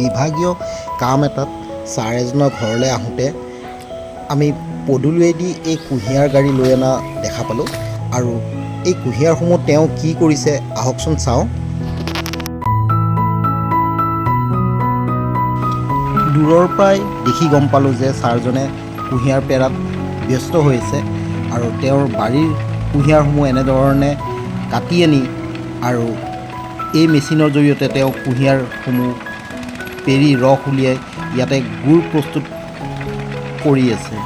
বিভাগীয় কাম এটাত ছাৰ এজনৰ ঘৰলৈ আহোঁতে আমি পদূলিয়েদি এই কুঁহিয়াৰ গাড়ী লৈ অনা দেখা পালোঁ। আৰু এই কুঁহিয়াৰসমূহ তেওঁ কি কৰিছে আহকচোন চাওঁ। দূৰৰ পৰাই দেখি গম পালোঁ যে ছাৰজনে কুঁহিয়াৰ পেৰাত ব্যস্ত হৈছে আৰু তেওঁৰ বাৰীৰ কুঁহিয়াৰসমূহ এনেধৰণে কাটি আনি আৰু এই মেচিনৰ জৰিয়তে তেওঁ কুঁহিয়াৰসমূহ পেৰি ৰস উলিয়াই ইয়াতে গুড় প্ৰস্তুত কৰি আছে।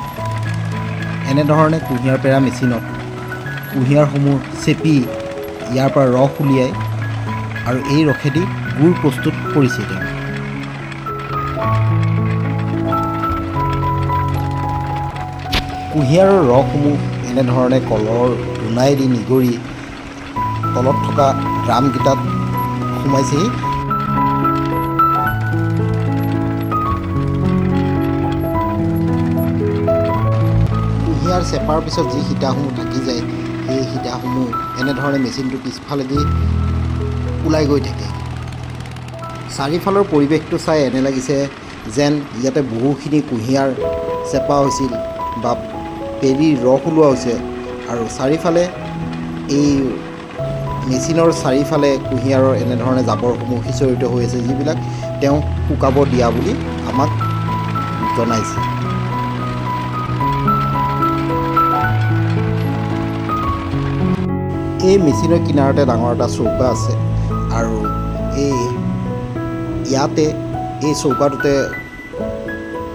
এনেধৰণে কুঁহিয়াৰ পেৰা মেচিনত কুঁহিয়াৰসমূহ চেপি ইয়াৰ পৰা ৰস উলিয়াই আৰু এই ৰসেদি গুড় প্ৰস্তুত কৰিছে তেওঁ। কুঁহিয়াৰৰ ৰসসমূহ এনেধৰণে কলৰ ধূনাইদি নিগৰি তলত থকা ড্ৰামকেইটাত সোমাইছেহি। কুঁহিয়াৰ চেপাৰ পিছত যি সীতাসমূহ থাকি যায় সেই সীতাসমূহ এনেধৰণে মেচিনটোৰ পিছফালেদি ওলাই গৈ থাকে। চাৰিওফালৰ পৰিৱেশটো চাই এনে লাগিছে যেন ইয়াতে বহুখিনি কুঁহিয়াৰ চেপা হৈছিল বা পেৰি ৰস ওলোৱা হৈছে আৰু চাৰিওফালে এই মেচিনৰ চাৰিওফালে কুঁহিয়াৰৰ এনেধৰণে জাবৰসমূহ সিঁচৰিত হৈ আছে, যিবিলাক তেওঁ শুকাব দিয়া বুলি আমাক জনাইছে। এই মেচিনৰ কিনাৰতে ডাঙৰ এটা চৌকা আছে আৰু ইয়াতে এই চৌকাটোতে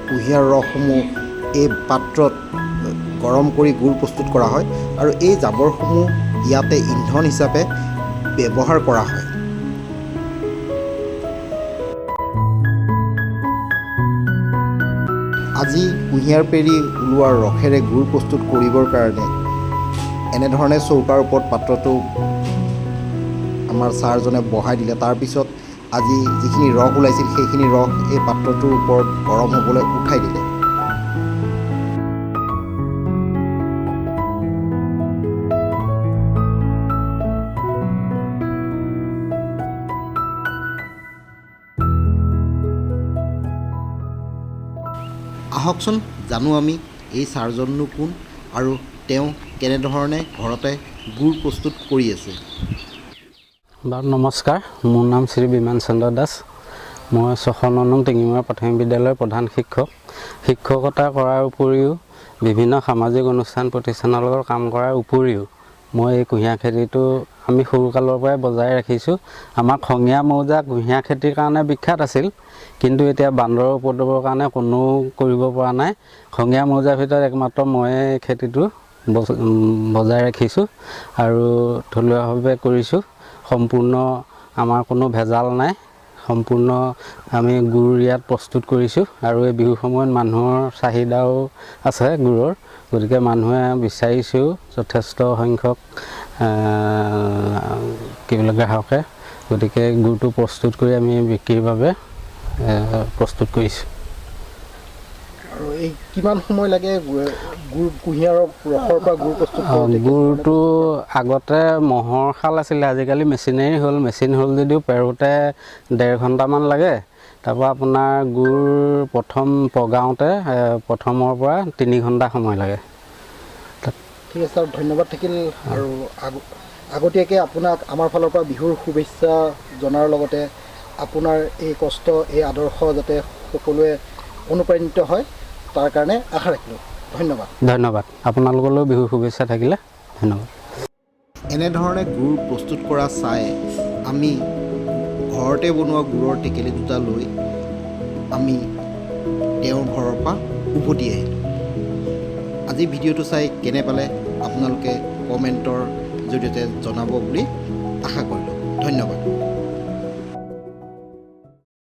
কুঁহিয়াৰ ৰসসমূহ এই পাত্ৰত গৰম কৰি গুড় প্ৰস্তুত কৰা হয় আৰু এই জাবৰসমূহ ইয়াতে ইন্ধন হিচাপে ব্যৱহাৰ কৰা হয়। আজি কুঁহিয়াৰ পেৰি ওলোৱাৰ ৰসেৰে গুড় প্ৰস্তুত কৰিবৰ কাৰণে এনেধৰণে চৌকাৰ ওপৰত পাত্ৰটো আমাৰ ছাৰজনে বহাই দিলে। তাৰপিছত আজি যিখিনি ৰস ওলাইছিল সেইখিনি ৰস এই পাত্ৰটোৰ ওপৰত গৰম হ'বলৈ উঠাই দিলে। আহকচোন জানো আমি এই ছাৰজননো কোন আৰু তেওঁ কেনেধৰণে ঘৰতে গুড় প্ৰস্তুত কৰি আছে। বাৰু নমস্কাৰ, মোৰ নাম শ্ৰী বিমান চন্দ্ৰ দাস। মই ৬ নং টিঙিমৰা প্ৰাথমিক বিদ্যালয়ৰ প্ৰধান শিক্ষক। শিক্ষকতা কৰাৰ উপৰিও বিভিন্ন সামাজিক অনুষ্ঠান প্ৰতিষ্ঠানৰ লগত কাম কৰাৰ উপৰিও মই এই কুঁহিয়াৰ খেতিটো আমি সৰুকালৰ পৰাই বজাই ৰাখিছোঁ। আমাৰ খঙীয়া মৌজা কুঁহিয়াৰ খেতিৰ কাৰণে বিখ্যাত আছিল, কিন্তু এতিয়া বান্দৰৰ উপদ্ৰৱৰ কাৰণে কোনেও কৰিব পৰা নাই। খঙীয়া মৌজাৰ ভিতৰত একমাত্ৰ ময়ে খেতিটো বজাই ৰাখিছোঁ আৰু থলুৱাভাৱে কৰিছোঁ। সম্পূৰ্ণ আমাৰ কোনো ভেজাল নাই, সম্পূৰ্ণ আমি গুড় ইয়াত প্ৰস্তুত কৰিছোঁ আৰু এই বিহুৰ সময়ত মানুহৰ চাহিদাও আছে গুড়ৰ, গতিকে মানুহে বিচাৰিছেও যথেষ্ট সংখ্যক গ্ৰাহকে, গতিকে গুড়টো প্ৰস্তুত কৰি আমি বিক্ৰীৰ বাবে প্ৰস্তুত কৰিছোঁ। আৰু এই কিমান সময় লাগে গুড় কুঁহিয়াৰৰ ৰসৰ পৰা গুড় প্ৰস্তুত কৰোঁতে? গুড়টো আগতে মহৰ শাল আছিলে, আজিকালি মেচিনেৰী হ'ল। মেচিন হ'ল যদিও পেৰোতে 1.5 ঘণ্টামান লাগে। তাৰপৰা আপোনাৰ গুড় প্ৰথম পগাওঁতে প্ৰথমৰ পৰা 3 ঘণ্টা সময় লাগে। ঠিক আছে ছাৰ, ধন্যবাদ থাকিল। আৰু আগতীয়াকৈ আপোনাক আমাৰ ফালৰ পৰা বিহুৰ শুভেচ্ছা জনাৰ লগতে আপোনাৰ এই কষ্ট এই আদৰ্শ যাতে সকলোৱে অনুপ্ৰাণিত হয় তাৰ কাৰণে আশা ৰাখিলোঁ। ধন্যবাদ। ধন্যবাদ, আপোনালোকলৈও বিহুৰ শুভেচ্ছা থাকিলে। ধন্যবাদ। এনেধৰণে গুড় প্ৰস্তুত কৰা চাই আমি ঘৰতে বনোৱা গুড়ৰ টেকেলি দুটা লৈ আমি তেওঁৰ ঘৰৰ পৰা উভতি আহিলোঁ। আজি ভিডিঅ'টো চাই কেনে পালে আপোনালোকে কমেণ্টৰ জৰিয়তে জনাব বুলি আশা কৰিলোঁ। ধন্যবাদ।